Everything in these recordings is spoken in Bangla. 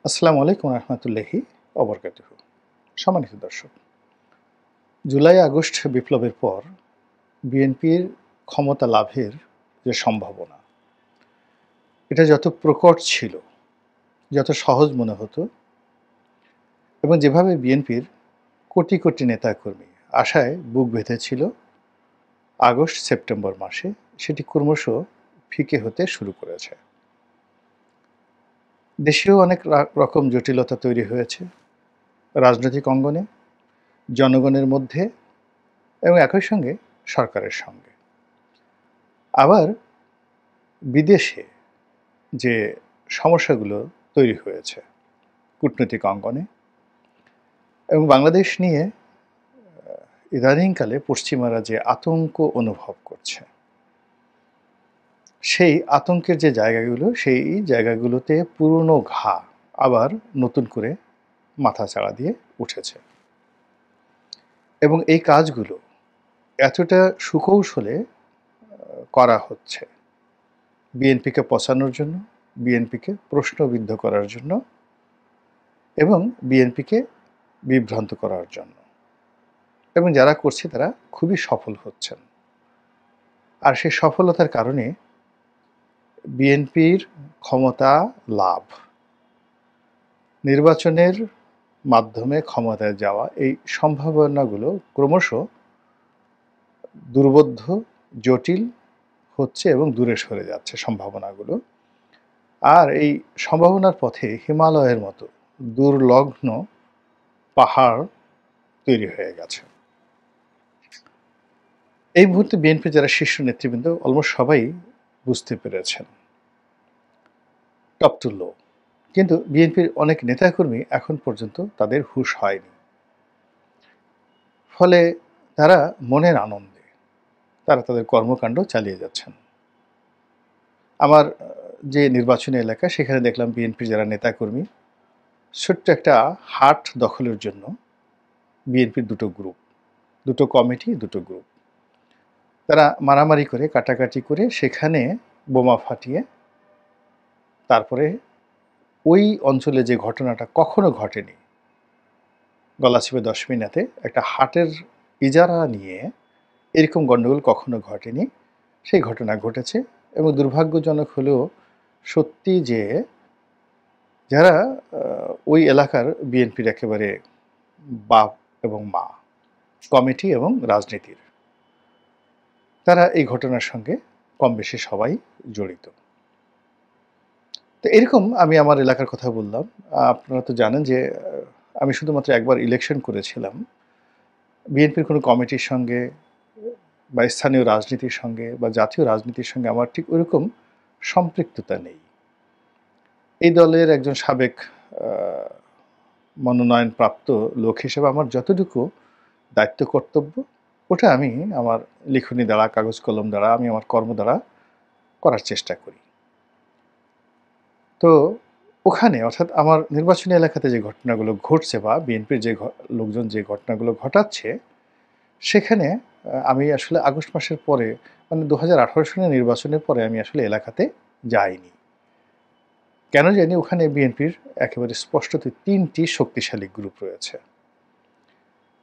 আসসালামু আলাইকুম রহমতুল্লাহি অবরকাতুহু। সম্মানিত দর্শক, জুলাই আগস্ট বিপ্লবের পর বিএনপির ক্ষমতা লাভের যে সম্ভাবনা, এটা যত প্রকট ছিল, যত সহজ মনে হতো, এবং যেভাবে বিএনপির কোটি কোটি নেতাকর্মী আশায় বুক বেঁধেছিল আগস্ট সেপ্টেম্বর মাসে, সেটি ক্রমশ ফিকে হতে শুরু করেছে। দেশেও অনেক রকম জটিলতা তৈরি হয়েছে, রাজনৈতিক অঙ্গনে, জনগণের মধ্যে এবং একই সঙ্গে সরকারের সঙ্গে। আবার বিদেশে যে সমস্যাগুলো তৈরি হয়েছে কূটনৈতিক অঙ্গনে, এবং বাংলাদেশ নিয়ে ইদানিংকালে পশ্চিমারা যে আতঙ্ক অনুভব করছে, সেই আতঙ্কের যে জায়গাগুলো, সেই জায়গাগুলোতে পুরনো ঘা আবার নতুন করে মাথাচাড়া দিয়ে উঠেছে। এবং এই কাজগুলো এতটা সুকৌশলে করা হচ্ছে বিএনপিকে পচানোর জন্য, বিএনপিকে প্রশ্নবিদ্ধ করার জন্য এবং বিএনপিকে বিভ্রান্ত করার জন্য। এবং যারা করছে তারা খুবই সফল হচ্ছেন। আর সেই সফলতার কারণে বিএনপির ক্ষমতা লাভ, নির্বাচনের মাধ্যমে ক্ষমতায় যাওয়া, এই সম্ভাবনাগুলো ক্রমশ দুর্বোধ্য, জটিল হচ্ছে এবং দূরে সরে যাচ্ছে সম্ভাবনাগুলো। আর এই সম্ভাবনার পথে হিমালয়ের মতো দুর্লগ্ন পাহাড় তৈরি হয়ে গেছে। এই মুহূর্তে বিএনপি যারা শীর্ষ নেতৃবৃন্দ অলমোস্ট সবাই বুঝতে পেরেছেন টপ টু লো, কিন্তু বিএনপির অনেক নেতাকর্মী এখন পর্যন্ত তাদের হুঁশ হয়নি। ফলে তারা মনের আনন্দে তারা তাদের কর্মকাণ্ড চালিয়ে যাচ্ছেন। আমার যে নির্বাচনী এলাকা, সেখানে দেখলাম বিএনপির যারা নেতাকর্মী ছোট্ট একটা হাট দখলের জন্য বিএনপির দুটো গ্রুপ, দুটো কমিটি, দুটো গ্রুপ, তারা মারামারি করে, কাটাকাটি করে, সেখানে বোমা ফাটিয়ে তারপরে ওই অঞ্চলে যে ঘটনাটা কখনো ঘটেনি, গলাচিপে 10 মিনিটে একটা হাটের ইজারা নিয়ে এরকম গণ্ডগোল কখনো ঘটেনি, সেই ঘটনা ঘটেছে। এবং দুর্ভাগ্যজনক হলেও সত্যি যে যারা ওই এলাকার বিএনপির একেবারে বাপ এবং মা, কমিটি এবং রাজনীতির, তারা এই ঘটনার সঙ্গে কম বেশি সবাই জড়িত। তো এরকম আমি আমার এলাকার কথা বললাম। আপনারা তো জানেন যে আমি শুধুমাত্র একবার ইলেকশন করেছিলাম। বিএনপির কোনো কমিটির সঙ্গে বা স্থানীয় রাজনীতির সঙ্গে বা জাতীয় রাজনীতির সঙ্গে আমার ঠিক ওরকম সম্পৃক্ততা নেই। এই দলের একজন সাবেক মনোনয়নপ্রাপ্ত লোক হিসেবে আমার যতটুকু দায়িত্ব কর্তব্য, ওটা আমি আমার লিখনী দ্বারা, কাগজ কলম দ্বারা, আমি আমার কর্ম দ্বারা করার চেষ্টা করি। তো ওখানে, অর্থাৎ আমার নির্বাচনী এলাকাতে যে ঘটনাগুলো ঘটছে বা বিএনপির যে লোকজন যে ঘটনাগুলো ঘটাচ্ছে, সেখানে আমি আসলে আগস্ট মাসের পরে, মানে 2018 সালের নির্বাচনের পরে আমি আসলে এলাকাতে যাইনি। কেন জানি? ওখানে বিএনপির একেবারে স্পষ্টত 3টি শক্তিশালী গ্রুপ রয়েছে।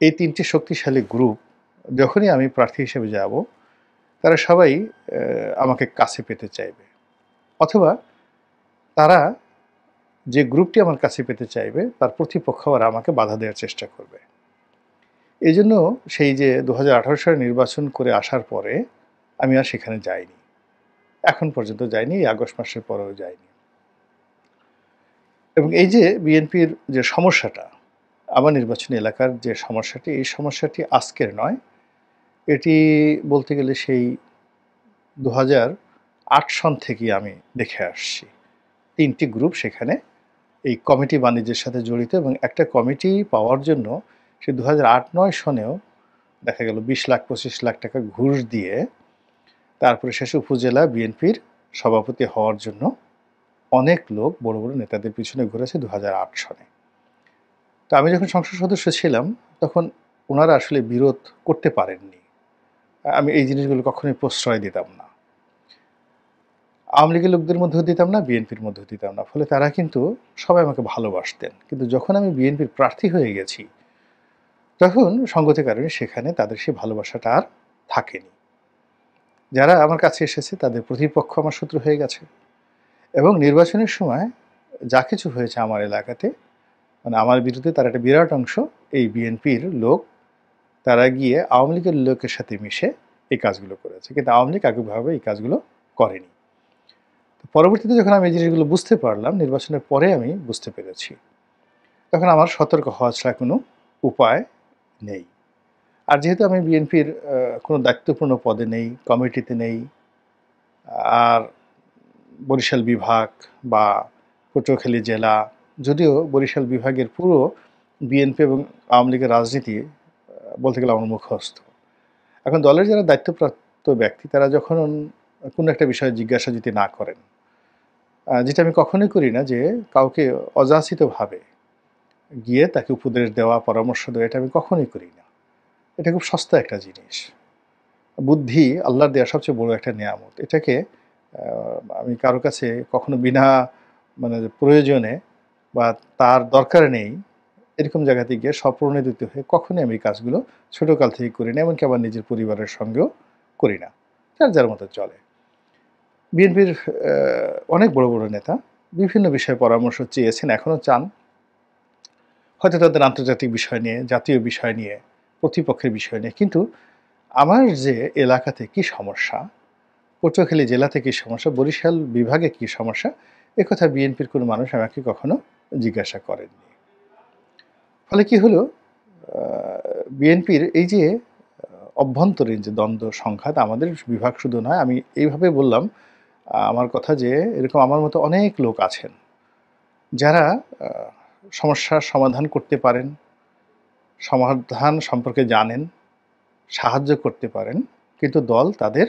এই 3টি শক্তিশালী গ্রুপ যখনই আমি প্রার্থী হিসেবে যাব, তারা সবাই আমাকে কাছে পেতে চাইবে, অথবা তারা যে গ্রুপটি আমার কাছে পেতে চাইবে তার প্রতিপক্ষ আর আমাকে বাধা দেওয়ার চেষ্টা করবে। এই জন্য সেই যে 2018 সালে নির্বাচন করে আসার পরে আমি আর সেখানে যাইনি, এখন পর্যন্ত যাইনি, এই আগস্ট মাসের পরেও যাইনি। এবং এই যে বিএনপির যে সমস্যাটা, আমার নির্বাচনী এলাকার যে সমস্যাটি, এই সমস্যাটি আজকের নয়, এটি বলতে গেলে সেই 2008 সন থেকেই আমি দেখে আসছি। 3টি গ্রুপ সেখানে এই কমিটি বাণিজ্যের সাথে জড়িত, এবং একটা কমিটি পাওয়ার জন্য সে 2008-9 সনেও দেখা গেল 20 লাখ 25 লাখ টাকা ঘুষ দিয়ে তারপরে শেষে উপজেলা বিএনপির সভাপতি হওয়ার জন্য অনেক লোক বড় বড় নেতাদের পিছনে ঘুরেছে 2008 সনে। তো আমি যখন সংসদ সদস্য ছিলাম তখন ওনারা আসলে বিরোধ করতে পারেননি। আমি এই জিনিসগুলো কখনোই প্রশ্রয় দিতাম না। আওয়ামী লীগের লোকদের মধ্যেও দিতাম না, বিএনপির মধ্যেও দিতাম না। ফলে তারা কিন্তু সবাই আমাকে ভালোবাসতেন। কিন্তু যখন আমি বিএনপির প্রার্থী হয়ে গেছি, তখন সঙ্গতি কারণে সেখানে তাদের সেই ভালোবাসাটা আর থাকেনি। যারা আমার কাছে এসেছে তাদের প্রতিপক্ষ আমার শত্রু হয়ে গেছে। এবং নির্বাচনের সময় যা কিছু হয়েছে আমার এলাকাতে, মানে আমার বিরুদ্ধে তার একটা বিরাট অংশ এই বিএনপির লোক, তারা গিয়ে আওয়ামী লীগের লোকের সাথে মিশে এই কাজগুলো করেছে। কিন্তু আওয়ামী লীগ এককভাবে এই কাজগুলো করেনি। পরবর্তীতে যখন আমি এই জিনিসগুলো বুঝতে পারলাম, নির্বাচনের পরে আমি বুঝতে পেরেছি, তখন আমার সতর্ক হওয়া ছাড়া কোনো উপায় নেই। আর যেহেতু আমি বিএনপির কোনো দায়িত্বপূর্ণ পদে নেই, কমিটিতে নেই, আর বরিশাল বিভাগ বা পটুয়াখালী জেলা, যদিও বরিশাল বিভাগের পুরো বিএনপি এবং আওয়ামী লীগের রাজনীতি বলতে গেলে আমার মুখস্থ। এখন দলের যারা দায়িত্বপ্রাপ্ত ব্যক্তি, তারা যখন কোনো একটা বিষয়ে জিজ্ঞাসা যদি না করেন, যেটা আমি কখনোই করি না, যে কাউকে অযাচিতভাবে গিয়ে তাকে উপদেশ দেওয়া, পরামর্শ দেওয়া, এটা আমি কখনোই করি না। এটা খুব সস্তা একটা জিনিস। বুদ্ধি আল্লাহর দেওয়া সবচেয়ে বড় একটা নিয়ামত। এটাকে আমি কারো কাছে কখনো বিনা মানে প্রয়োজনে বা তার দরকার নেই এরকম জায়গাতে গিয়ে স্বপ্রণোদিত হয়ে কখনোই আমি এই কাজগুলো ছোটোকাল থেকে করি না, এমনকি আমার নিজের পরিবারের সঙ্গেও করি না। যার যার মতো চলে। বিএনপির অনেক বড় বড় নেতা বিভিন্ন বিষয়ে পরামর্শ চেয়েছেন, এখনও চান। হয়তো তাদের আন্তর্জাতিক বিষয় নিয়ে, জাতীয় বিষয় নিয়ে, প্রতিপক্ষের বিষয় নিয়ে। কিন্তু আমার যে এলাকাতে কি সমস্যা, পটুয়াখালী জেলাতে কী সমস্যা, বরিশাল বিভাগে কী সমস্যা, একথা বিএনপির কোনো মানুষ আমাকে কখনো জিজ্ঞাসা করেননি। ফলে কি হলো, বিএনপির এই যে অভ্যন্তরীণ যে দ্বন্দ্ব সংঘাত, আমাদের বিভাগ শুধু নয়, আমি এইভাবে বললাম আমার কথা, যে এরকম আমার মতো অনেক লোক আছেন যারা সমস্যার সমাধান করতে পারেন, সমাধান সম্পর্কে জানেন, সাহায্য করতে পারেন, কিন্তু দল তাদের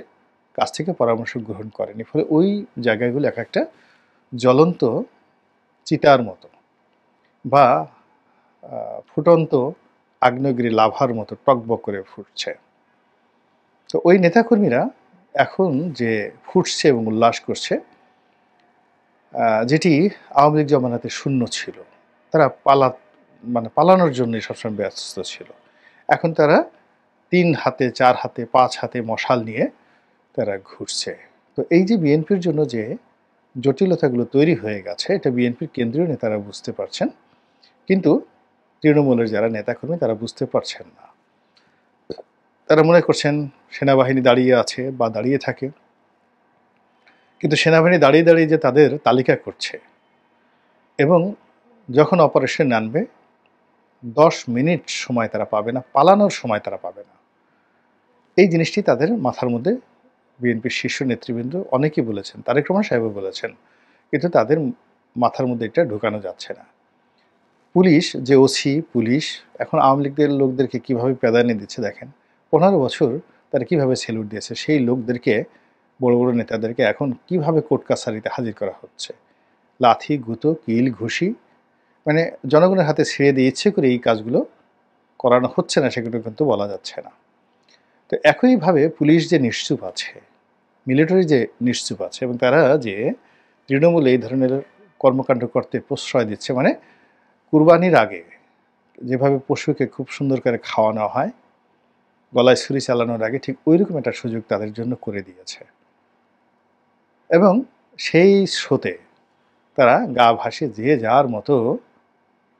কাছ থেকে পরামর্শ গ্রহণ করেনি। ফলে ওই জায়গাগুলো এক একটা জ্বলন্ত চিতার মতো বা ফুটন্ত আগ্নেয়গিরি লাভার মতো টকবক করে ফুটছে। তো ওই নেতাকর্মীরা এখন যে ফুটছে এবং উল্লাস করছে, যেটি আওয়ামী লীগ জমানাতে শূন্য ছিল। তারা পালানোর জন্যই সবসময় ব্যস্ত ছিল। এখন তারা 3 হাতে, 4 হাতে, 5 হাতে মশাল নিয়ে তারা ঘুরছে। তো এই যে বিএনপির জন্য যে জটিলতাগুলো তৈরি হয়ে গেছে, এটা বিএনপির কেন্দ্রীয় নেতারা বুঝতে পারছেন, কিন্তু তৃণমূলের যারা নেতাকর্মী তারা বুঝতে পারছেন না। তারা মনে করছেন সেনাবাহিনী দাঁড়িয়ে আছে বা দাঁড়িয়ে থাকে, কিন্তু সেনাবাহিনী দাঁড়িয়ে দাঁড়িয়ে যে তাদের তালিকা করছে এবং যখন অপারেশন আনবে 10 মিনিট সময় তারা পাবে না, পালানোর সময় তারা পাবে না। এই জিনিসটি তাদের মাথার মধ্যে বিএনপির শীর্ষ নেতৃবৃন্দ অনেকেই বলেছেন, তারেক রহমান সাহেবও বলেছেন, কিন্তু তাদের মাথার মধ্যে এটা ঢোকানো যাচ্ছে না। পুলিশ যে ওসি পুলিশ এখন আওয়ামী লীগের লোকদেরকে কীভাবে প্রাধান্য দিচ্ছে দেখেন। 15 বছর তারা কীভাবে সেলুট দিয়েছে, সেই লোকদেরকে, বড় বড় নেতাদেরকে এখন কীভাবে কোর্ট কাছারিতে হাজির করা হচ্ছে, লাথি, গুঁতো, কিল, ঘুষি, মানে জনগণের হাতে ছেড়ে দিয়ে ইচ্ছে করে এই কাজগুলো করানো হচ্ছে না, সেগুলো কিন্তু বলা যাচ্ছে না। তো একইভাবে পুলিশ যে নিশ্চুপ আছে, মিলিটারি যে নিশ্চুপ আছে, এবং তারা যে তৃণমূলে এই ধরনের কর্মকাণ্ড করতে প্রশ্রয় দিচ্ছে, মানে কুরবানির আগে যেভাবে পশুকে খুব সুন্দর করে খাওয়ানো হয়, গলায় ছুরি চালানোর আগে, ঠিক ওইরকম একটা সুযোগ তাদের জন্য করে দিয়েছে। এবং সেই স্রোতে তারা গা ভাসিয়ে যে যার মতো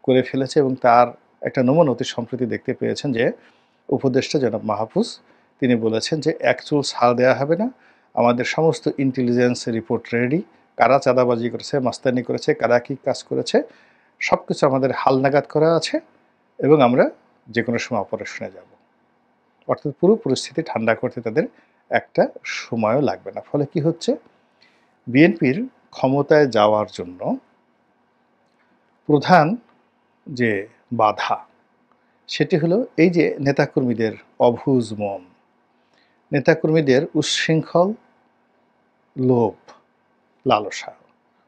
করে ফেলেছে। এবং তার একটা নমুনা অতি সম্প্রতি দেখতে পেয়েছেন, যে উপদেষ্টা জনাব মাহফুজ তিনি বলেছেন যে এক চুল ছাড় দেওয়া হবে না, আমাদের সমস্ত ইন্টেলিজেন্স রিপোর্ট রেডি, কারা চাঁদাবাজি করেছে, মাস্তানি করেছে, কারা কী কাজ করেছে, সব কিছু আমাদের হালনাগাদ করা আছে এবং আমরা যে কোনো সময় অপারেশনে যাব। অর্থাৎ পুরো পরিস্থিতি ঠান্ডা করতে তাদের একটা সময়ও লাগবে না। ফলে কি হচ্ছে, বিএনপির ক্ষমতায় যাওয়ার জন্য প্রধান যে বাধা, সেটি হলো এই যে নেতাকর্মীদের অবুঝ মন, নেতাকর্মীদের উচ্ছৃঙ্খল লোভ লালসা।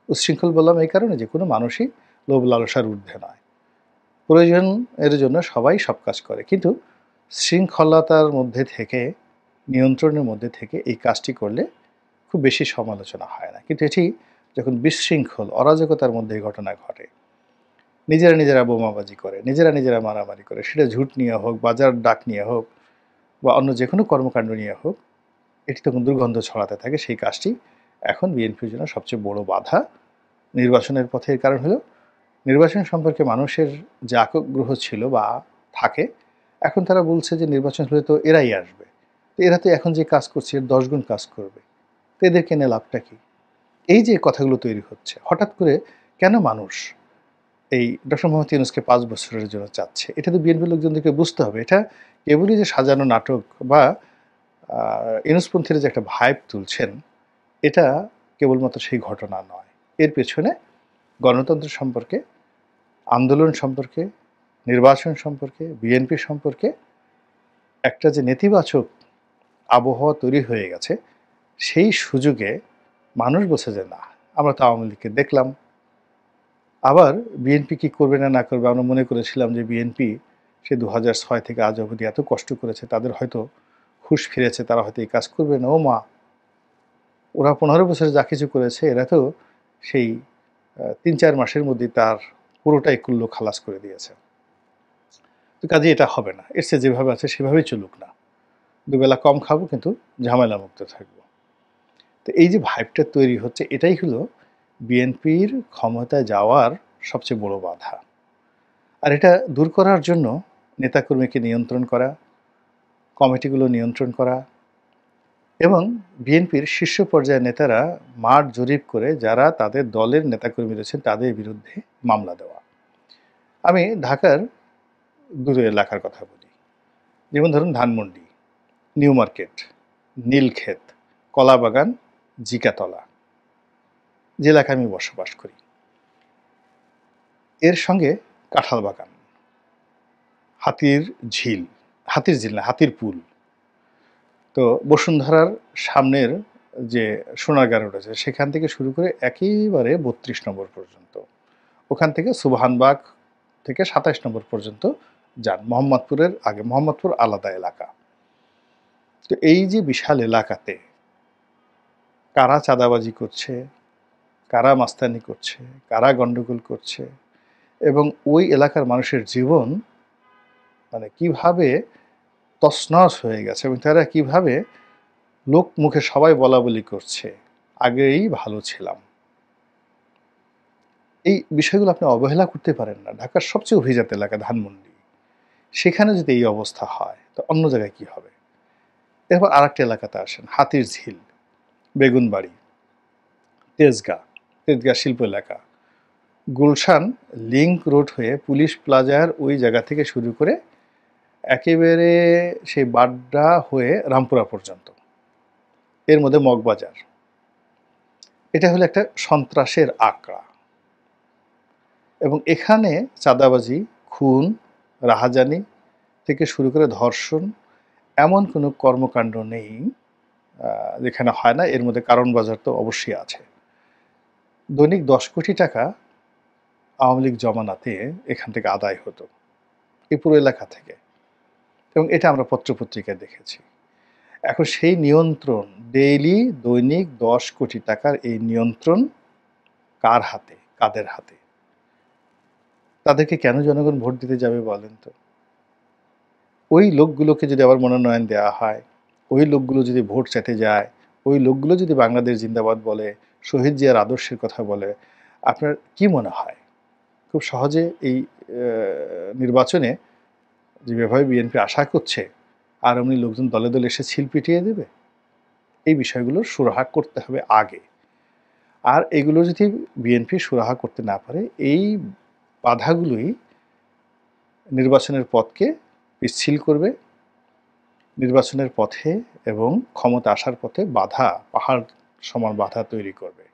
উচ্ছৃঙ্খল বললাম এই কারণে যে কোনো মানুষই লোভ লালসার ঊর্ধ্বে নয়, প্রয়োজন এর জন্য সবাই সব কাজ করে, কিন্তু শৃঙ্খলতার মধ্যে থেকে, নিয়ন্ত্রণের মধ্যে থেকে এই কাজটি করলে খুব খুব বেশি সমালোচনা হয় না। কিন্তু এটি যখন বিশৃঙ্খল অরাজকতার মধ্যে এই ঘটনা ঘটে, নিজেরা বোমাবাজি করে, নিজেরা মারামারি করে, সেটা ঝুট নিয়ে হোক, বাজার ডাক নিয়ে হোক বা অন্য যেকোনো কর্মকাণ্ড নিয়ে হোক, এটি তখন দুর্গন্ধ ছড়াতে থাকে। সেই কাজটি এখন বিএনপির জন্য সবচেয়ে বড় বাধা নির্বাচনের পথে। এর কারণ হলো নির্বাচন সম্পর্কে মানুষের যে আগ্রহ ছিল বা থাকে, এখন তারা বলছে যে নির্বাচন হলে তো এরাই আসবে। তো এরা তো এখন যে কাজ করছে এর 10 গুণ কাজ করবে। তো এদেরকে এনে লাভটা কি? এই যে কথাগুলো তৈরি হচ্ছে, হঠাৎ করে কেন মানুষ এই ডক্টর মোহাম্মদ ইউনূসকে ৫ বছরের জন্য চাচ্ছে? এটা তো বিএনপির লোকজনদেরকে বুঝতে হবে। এটা কেবলই যে সাজানো নাটক বা ইউনূসপন্থীরা যে একটা ভাইব তুলছেন, এটা কেবলমাত্র সেই ঘটনা নয়। এর পেছনে গণতন্ত্র সম্পর্কে, আন্দোলন সম্পর্কে, নির্বাচন সম্পর্কে, বিএনপি সম্পর্কে একটা যে নেতিবাচক আবহাওয়া তৈরি হয়ে গেছে, সেই সুযোগে মানুষ বলছে যে না, আমরা তো আওয়ামী লীগকে দেখলাম। আবার বিএনপি কি করবে না করবে, আমরা মনে করেছিলাম যে বিএনপি সে ২০০৬ থেকে আজ অবধি এত কষ্ট করেছে, তাদের হয়তো হুঁশ ফিরেছে, তারা হয়তো এই কাজ করবে না। ও মা, ওরা ১৫ বছরে যা কিছু করেছে, এরা তো সেই ৩-৪ মাসের মধ্যেই তার পুরোটাই কুল্লো খালাস করে দিয়েছে। তো কাজে এটা হবে না। এর চেয়ে যেভাবে আছে সেভাবেই চলুক না। দুবেলা কম খাবো কিন্তু ঝামেলা মুক্ত থাকবো। তো এই যে ভাইবটা তৈরি হচ্ছে, এটাই হলো বিএনপির ক্ষমতায় যাওয়ার সবচেয়ে বড় বাধা। আর এটা দূর করার জন্য নেতাকর্মীকে নিয়ন্ত্রণ করা, কমিটিগুলো নিয়ন্ত্রণ করা এবং বিএনপির শীর্ষ পর্যায়ের নেতারা মাঠ জরিপ করে যারা তাদের দলের নেতাকর্মী রয়েছেন তাদের বিরুদ্ধে মামলা দেওয়া। আমি ঢাকার দুটো এলাকার কথা বলি। যেমন ধরুন ধানমন্ডি, নিউ মার্কেট, নীলক্ষেত, কলাবাগান, জিকাতলা, যে এলাকায় আমি বসবাস করি। এর সঙ্গে কাঁঠাল বাগান, হাতির ঝিল, হাতির ঝিল না, হাতির পুল। তো বসুন্ধরার সামনের যে সোনারগাঁও রয়েছে সেখান থেকে শুরু করে একেবারে ৩২ নম্বর পর্যন্ত, ওখান থেকে সুবহানবাগ থেকে ২৭ নম্বর পর্যন্ত যান। মোহাম্মদপুরের আগে মোহাম্মদপুর আলাদা এলাকা। তো এই যে বিশাল এলাকাতে কারা চাঁদাবাজি করছে, কারা মাস্তানি করছে, কারা গন্ডগোল করছে এবং ওই এলাকার মানুষের জীবন মানে কিভাবে তছনছ হয়ে গেছে এবং তারা কিভাবে লোক মুখে সবাই বলাবলি করছে আগেই ভালো ছিলাম, এই বিষয়গুলো আপনি অবহেলা করতে পারেন না। ঢাকার সবচেয়ে অভিজাত এলাকা ধানমন্ডি, সেখানে যদি এই অবস্থা হয় তো অন্য জায়গায় কি হবে? এরপর আরেকটা এলাকাতে আসেন, হাতির ঝিল, বেগুনবাড়ি, তেজগাঁ শিল্প এলাকা, গুলশান লিংক রোড হয়ে পুলিশ প্লাজার ওই জায়গা থেকে শুরু করে একেবারে সেই বাড্ডা হয়ে রামপুরা পর্যন্ত, এর মধ্যে মগবাজার। এটা হলো একটা সন্ত্রাসের আঁকড়া এবং এখানে চাঁদাবাজি, খুন, রাহাজানি থেকে শুরু করে ধর্ষণ এমন কোনো কর্মকাণ্ড নেই যেখানে হয় না। এর মধ্যে কারণ বাজার তো অবশ্যই আছে। দৈনিক ১০ কোটি টাকা আওয়ামী লীগ জমানাতে এখান থেকে আদায় হতো, এই পুরো এলাকা থেকে, এবং এটা আমরা পত্রপত্রিকায় দেখেছি। এখন সেই নিয়ন্ত্রণ ডেইলি দৈনিক ১০ কোটি টাকার এই নিয়ন্ত্রণ কার হাতে, কাদের হাতে? তাদেরকে কেন জনগণ ভোট দিতে যাবে বলেন তো? ওই লোকগুলোকে যদি আবার মনোনয়ন দেওয়া হয়, ওই লোকগুলো যদি ভোট চাইতে যায়, ওই লোকগুলো যদি বাংলাদেশ জিন্দাবাদ বলে, শহীদ জিয়ার আদর্শের কথা বলে, আপনার কি মনে হয় খুব সহজে এই নির্বাচনে যেভাবে বিএনপি আশা করছে আর এমনি লোকজন দলে দলে এসে ছিল পিটিয়ে দেবে? এই বিষয়গুলোর সুরাহা করতে হবে আগে। আর এগুলো যদি বিএনপি সুরাহা করতে না পারে, এই বাধাগুলোই নির্বাচনের পথকে পিচ্ছিল করবে, নির্বাচনের পথে এবং ক্ষমতা আসার পথে বাধা, পাহাড় সমান বাধা তৈরি করবে।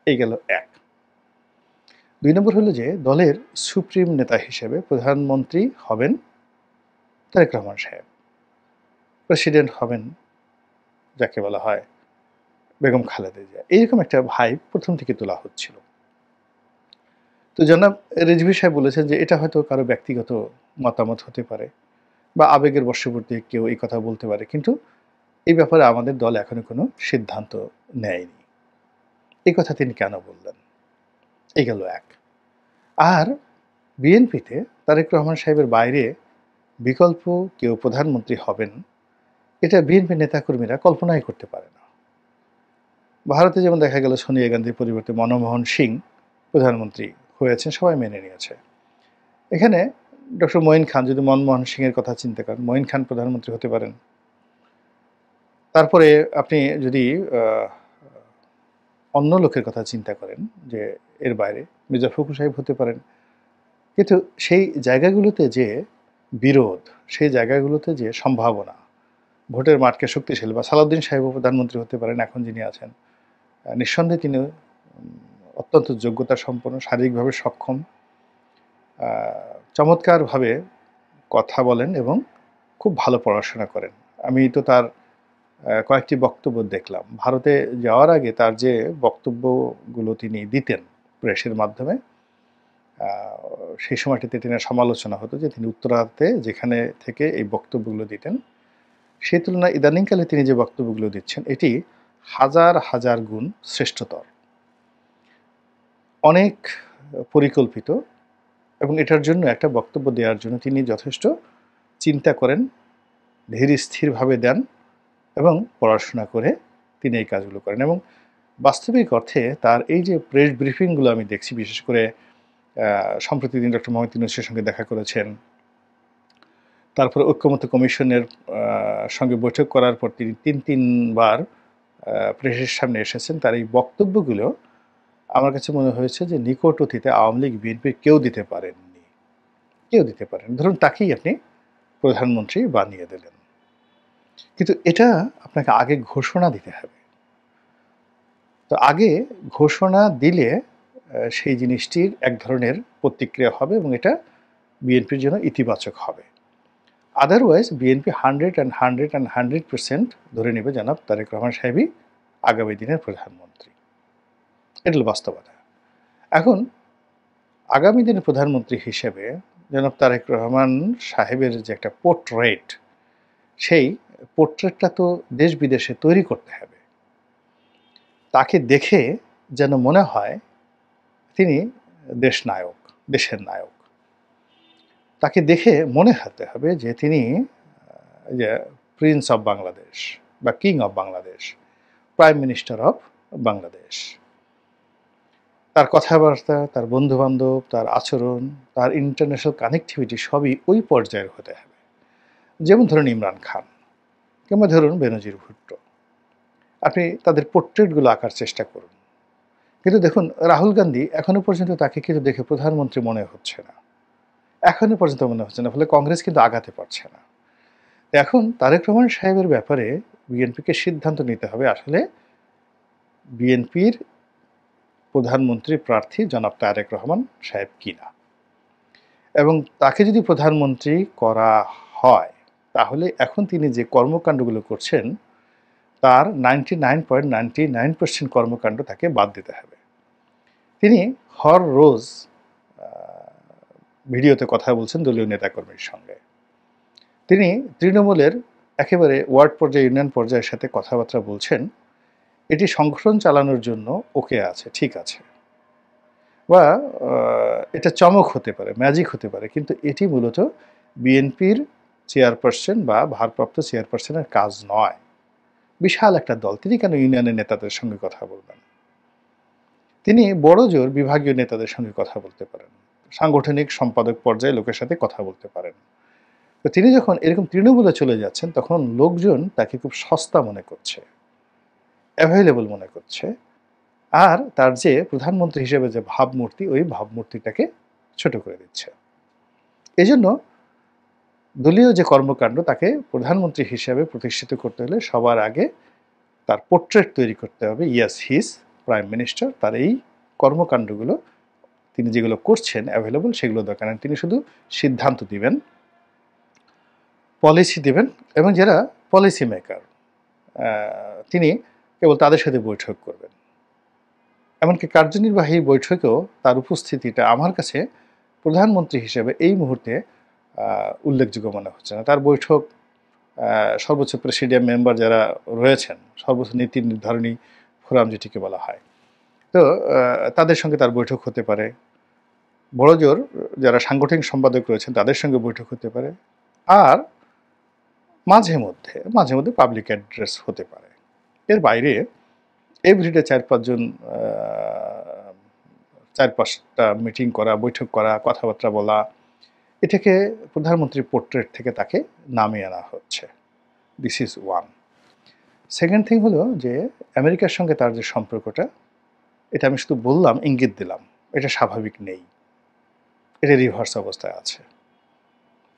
এই গেল এক। ২ নম্বর হলো যে দলের সুপ্রিম নেতা হিসেবে প্রধানমন্ত্রী হবেন তারেক রহমান সাহেব, প্রেসিডেন্ট হবেন যাকে বলা হয় বেগম খালেদা জিয়া। এইরকম একটা ভাইব প্রথম থেকে তোলা হচ্ছিল। তো জনাব রিজভী সাহেব বলেছেন যে এটা হয়তো কারো ব্যক্তিগত মতামত হতে পারে বা আবেগের বশবর্তী কেউ এই কথা বলতে পারে, কিন্তু এই ব্যাপারে আমাদের দল এখনো কোনো সিদ্ধান্ত নেয়নি। এই কথা তিনি কেন বললেন? এই গেল এক। আর বিএনপিতে তারেক রহমান সাহেবের বাইরে বিকল্প কেউ প্রধানমন্ত্রী হবেন, এটা বিএনপি নেতাকর্মীরা কল্পনাই করতে পারে না। ভারতে যেমন দেখা গেল সোনিয়া গান্ধীর পরিবর্তে মনমোহন সিং প্রধানমন্ত্রী হয়েছেন, সবাই মেনে নিয়েছে। এখানে ডক্টর মঈন খান, যদি মনমোহন সিংয়ের কথা চিন্তা করেন, মঈন খান প্রধানমন্ত্রী হতে পারেন। তারপরে আপনি যদি অন্য লোকের কথা চিন্তা করেন যে এর বাইরে মির্জা ফখরুল সাহেব হতে পারেন। কিন্তু সেই জায়গাগুলোতে যে বিরোধ, সেই জায়গাগুলোতে যে সম্ভাবনা, ভোটের মাঠকে শক্তিশালী, বা সালাউদ্দিন সাহেবও প্রধানমন্ত্রী হতে পারেন এখন যিনি আছেন। নিঃসন্দেহে তিনি অত্যন্ত যোগ্যতা সম্পন্ন, শারীরিকভাবে সক্ষম, চমৎকারভাবে কথা বলেন এবং খুব ভালো পড়াশোনা করেন। আমি তো তার কয়েকটি বক্তব্য দেখলাম। ভারতে যাওয়ার আগে তার যে বক্তব্যগুলো তিনি দিতেন প্রেসের মাধ্যমে, সেই সময়টিতে তিনি সমালোচনা হতো যে তিনি উত্তরাতে যেখানে থেকে এই বক্তব্যগুলো দিতেন, সেই তুলনায় ইদানিংকালে তিনি যে বক্তব্যগুলো দিচ্ছেন এটি হাজার হাজার গুণ শ্রেষ্ঠতর, অনেক পরিকল্পিত, এবং এটার জন্য একটা বক্তব্য দেওয়ার জন্য তিনি যথেষ্ট চিন্তা করেন, ধীর স্থিরভাবে দেন এবং পড়াশোনা করে তিনি এই কাজগুলো করেন। এবং বাস্তবিক অর্থে তার এই যে প্রেস ব্রিফিংগুলো আমি দেখছি, বিশেষ করে সম্প্রতি তিনি ডক্টর মোহাম্মদ ইউনূসের সঙ্গে দেখা করেছেন, তারপরে ঐক্যমত্য কমিশনের সঙ্গে বৈঠক করার পর তিনি তিনবার প্রেসের সামনে এসেছেন। তার এই বক্তব্যগুলো আমার কাছে মনে হয়েছে যে নিকট অতীতে আওয়ামী লীগ বিএনপির কেউ দিতে পারেননি, কেউ দিতে পারেন। ধরুন তাকেই আপনি প্রধানমন্ত্রী বানিয়ে দিলেন, কিন্তু এটা আপনাকে আগে ঘোষণা দিতে হবে। তো আগে ঘোষণা দিলে সেই জিনিসটির এক ধরনের প্রতিক্রিয়া হবে এবং এটা বিএনপির জন্য ইতিবাচক হবে। আদারওয়াইজ বিএনপি 100% ধরে নেবে জনাব তারেক রহমান সাহেবই আগামী দিনের প্রধানমন্ত্রী। এটা হল বাস্তবতা। এখন আগামী দিনের প্রধানমন্ত্রী হিসেবে জনাব তারেক রহমান সাহেবের যে একটা পোর্ট্রেট, সেই পোর্ট্রেটটা তো দেশ বিদেশে তৈরি করতে হবে। তাকে দেখে যেন মনে হয় তিনি দেশনায়ক, দেশের নায়ক। তাকে দেখে মনে হতে হবে যে তিনি যে প্রিন্স অফ বাংলাদেশ বা king of Bangladesh, prime minister of Bangladesh. তার কথাবার্তা, তার বন্ধুবান্ধব, তার আচরণ, তার ইন্টারন্যাশনাল কানেক্টিভিটি সবই ওই পর্যায়ের হতে হবে। যেমন ধরুন ইমরান খান কিংবা ধরুন বেনজির ভুট্টো, আপনি তাদের পোর্ট্রেটগুলো আঁকার চেষ্টা করুন। কিন্তু দেখুন রাহুল গান্ধী এখনো পর্যন্ত তাকে কিন্তু দেখে প্রধানমন্ত্রী মনে হচ্ছে না, এখনো পর্যন্ত মনে হচ্ছে না, ফলে কংগ্রেস কিন্তু আগাতে পারছে না। এখন তারেক রহমান সাহেবের ব্যাপারে বিএনপিকে সিদ্ধান্ত নিতে হবে আসলে বিএনপির প্রধানমন্ত্রী প্রার্থী জনাব তারেক রহমান সাহেব কিনা, এবং তাকে যদি প্রধানমন্ত্রী করা হয় তাহলে এখন তিনি যে কর্মকাণ্ডগুলো করছেন তার 99.99% কর্মকাণ্ড তাকে বাদ দিতে হবে। তিনি হর রোজ ভিডিওতে কথা বলছেন দলীয় নেতাকর্মীর সঙ্গে, তিনি তৃণমূলের একেবারে ওয়ার্ড পর্যায়ে, ইউনিয়ন পর্যায়ের সাথে কথাবার্তা বলছেন। এটি সংগঠন চালানোর জন্য ওকে আছে, ঠিক আছে, বা এটা চমক হতে পারে, ম্যাজিক হতে পারে, কিন্তু এটি মূলত বিএনপির চেয়ারপারসন বা ভারপ্রাপ্ত চেয়ারপারসনের কাজ নয়। বিশাল একটা দল, তিনি কেন ইউনিয়নের নেতাদের সঙ্গে কথা বলবেন? তিনি বড় জোর বিভাগীয় নেতাদের সঙ্গে কথা বলতে পারেন, সাংগঠনিক সম্পাদক পর্যায়ে লোকের সাথে কথা বলতে পারেন। তো তিনি যখন এরকম তৃণমূলে চলে যাচ্ছেন তখন লোকজন তাকে খুব সস্তা মনে করছে, অ্যাভেলেবল মনে করছে, আর তার যে প্রধানমন্ত্রী হিসেবে যে ভাবমূর্তি, ওই ভাবমূর্তিটাকে ছোট করে দিচ্ছে। এই জন্য দলীয় যে কর্মকাণ্ড তাকে প্রধানমন্ত্রী হিসেবে প্রতিষ্ঠিত করতে হলে সবার আগে তার পোর্ট্রেট তৈরি করতে হবে, ইয়াস হিজ প্রাইম মিনিস্টার। তার এই কর্মকাণ্ডগুলো তিনি যেগুলো করছেন অ্যাভেলেবল, সেগুলো দরকার নেই। তিনি শুধু সিদ্ধান্ত দিবেন, পলিসি দেবেন, এবং যারা পলিসি মেকার তিনি কেবল তাদের সাথে বৈঠক করবেন। এমনকি কার্যনির্বাহী বৈঠকেও তার উপস্থিতিটা আমার কাছে প্রধানমন্ত্রী হিসেবে এই মুহূর্তে উল্লেখযোগ্য মনে হচ্ছে না। তার বৈঠক সর্বোচ্চ প্রেসিডিয়াম মেম্বার যারা রয়েছেন, সর্বোচ্চ নীতি নির্ধারণী ফোরাম যেটিকে বলা হয়। তো তাদের সঙ্গে তার বৈঠক হতে পারে। বড়জোর যারা সাংগঠনিক সম্পাদক রয়েছেন তাদের সঙ্গে বৈঠক হতে পারে। আর মাঝে মধ্যে পাবলিক অ্যাড্রেস হতে পারে। এর বাইরে এভরিডে ৪-৫ জন ৪-৫টা মিটিং করা, বৈঠক করা, কথাবার্তা বলা, এটাকে প্রধানমন্ত্রীর পোর্ট্রেট থেকে তাকে নামিয়ে আনা হচ্ছে। This is one. Second thing হলো যে আমেরিকার সঙ্গে তার যে সম্পর্কটা, এটা আমি শুধু বললাম, ইঙ্গিত দিলাম, এটা স্বাভাবিক নেই, এটা রিভার্স অবস্থায় আছে,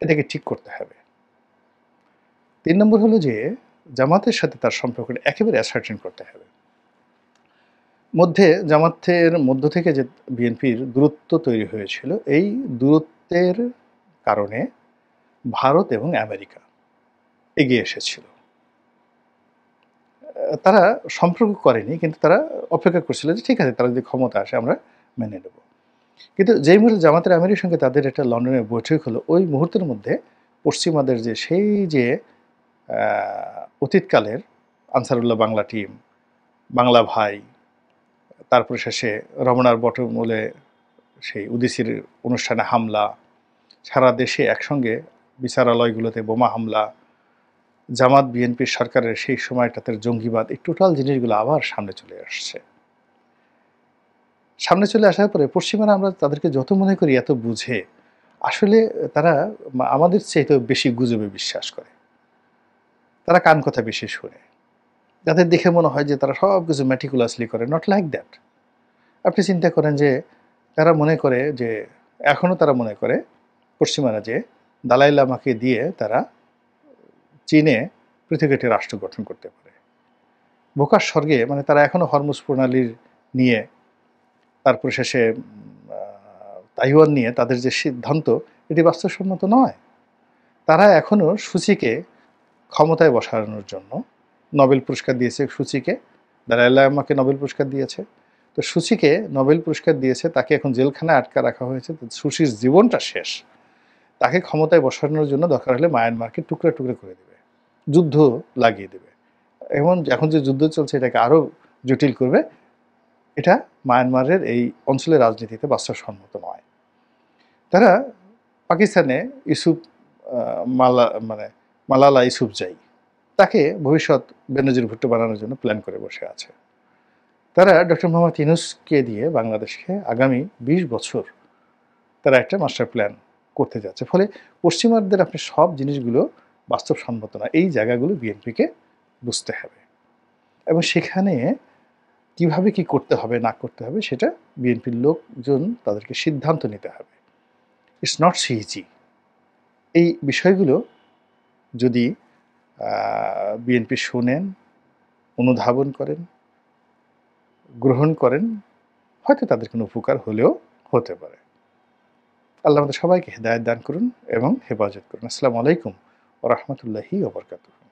এটাকে ঠিক করতে হবে। ৩ নম্বর হলো যে জামাতের সাথে তার সম্পর্কটা একেবারে অ্যাসার্টেন করতে হবে। জামাতের মধ্য থেকে যে বিএনপির দূরত্ব তৈরি হয়েছিল, এই দূরত্বের কারণে ভারত এবং আমেরিকা এগিয়ে এসেছিল। তারা সম্পর্ক করেনি, কিন্তু তারা অপেক্ষা করছিল যে ঠিক আছে, তারা যদি ক্ষমতা আসে আমরা মেনে নেব। কিন্তু যেই মুহূর্তে জামাতের আমিরের সঙ্গে তাদের একটা লন্ডনে বৈঠক হলো, ওই মুহূর্তের মধ্যে পশ্চিমাদের যে সেই যে অতীতকালের আনসারুল্লাহ বাংলা টিম, বাংলা ভাই, তারপরে শেষে রমনার বটমূলে সেই উদীচীর অনুষ্ঠানে হামলা, সারা দেশে একসঙ্গে বিচারালয়গুলোতে বোমা হামলা, জামাত বিএনপির সরকারের সেই সময়টাতে জঙ্গিবাদ, এই টোটাল জিনিসগুলো আবার সামনে চলে আসছে। সামনে চলে আসার পরে পশ্চিমারা আমরা তাদেরকে যত মনে করি এত বুঝে, আসলে তারা আমাদের চাইতে বেশি গুজবে বিশ্বাস করে। তারা কান কথা বেশি শুনে। তাদের দেখে মনে হয় যে তারা সব কিছু ম্যাটিকুলাসলি করে। Not like that. আপনি চিন্তা করেন যে তারা মনে করে যে, এখনও তারা মনে করে পশ্চিমারা যে দালাই লামাকে দিয়ে তারা চীনে পৃথিবীতে রাষ্ট্র গঠন করতে পারে। বোকার স্বর্গে মানে তারা এখনও হরমুজ প্রণালীর নিয়ে, তারপর শেষে তাইওয়ান নিয়ে তাদের যে সিদ্ধান্ত, এটি বাস্তবসম্মত নয়। তারা এখনও সূচিকে ক্ষমতায় বসানোর জন্য নোবেল পুরস্কার দিয়েছে। সূচিকে, দালাই লামাকে নোবেল পুরস্কার দিয়েছে, তো সূচিকে নোবেল পুরস্কার দিয়েছে, তাকে এখন জেলখানায় আটকা রাখা হয়েছে। সূচির জীবনটা শেষ। তাকে ক্ষমতায় বসানোর জন্য দরকার হলে মায়ানমারকে টুকরা টুকরা করে দেবে, যুদ্ধ লাগিয়ে দেবে। এখন যে যুদ্ধ চলছে এটাকে আরও জটিল করবে। এটা মায়ানমারের এই অঞ্চলের রাজনীতিতে বাস্তবসম্মত নয়। তারা পাকিস্তানে মালালা ইউসুফজাই, তাকে ভবিষ্যৎ বেনজির ভুট্টো বানানোর জন্য প্ল্যান করে বসে আছে। তারা ডক্টর মোহাম্মদ ইউনূসকে দিয়ে বাংলাদেশকে আগামী ২০ বছর তারা একটা মাস্টার প্ল্যান করতে যাচ্ছে। ফলে পশ্চিমাদের আপনি সব জিনিসগুলো বাস্তবসম্মত না, এই জায়গাগুলো বিএনপিকে বুঝতে হবে, এবং সেখানে কিভাবে কি করতে হবে না করতে হবে সেটা বিএনপির লোকজন তাদেরকে সিদ্ধান্ত নিতে হবে। It's not easy. এই বিষয়গুলো যদি বিএনপি শোনেন, অনুধাবন করেন, গ্রহণ করেন, হয়তো তাদের কোনো উপকার হলেও হতে পারে। আল্লাহ আমাদের সবাইকে হেদায়েত দান করুন এবং হেফাজত করুন। আসসালামু আলাইকুম ওয়া রাহমাতুল্লাহি ওয়া বারাকাতুহু।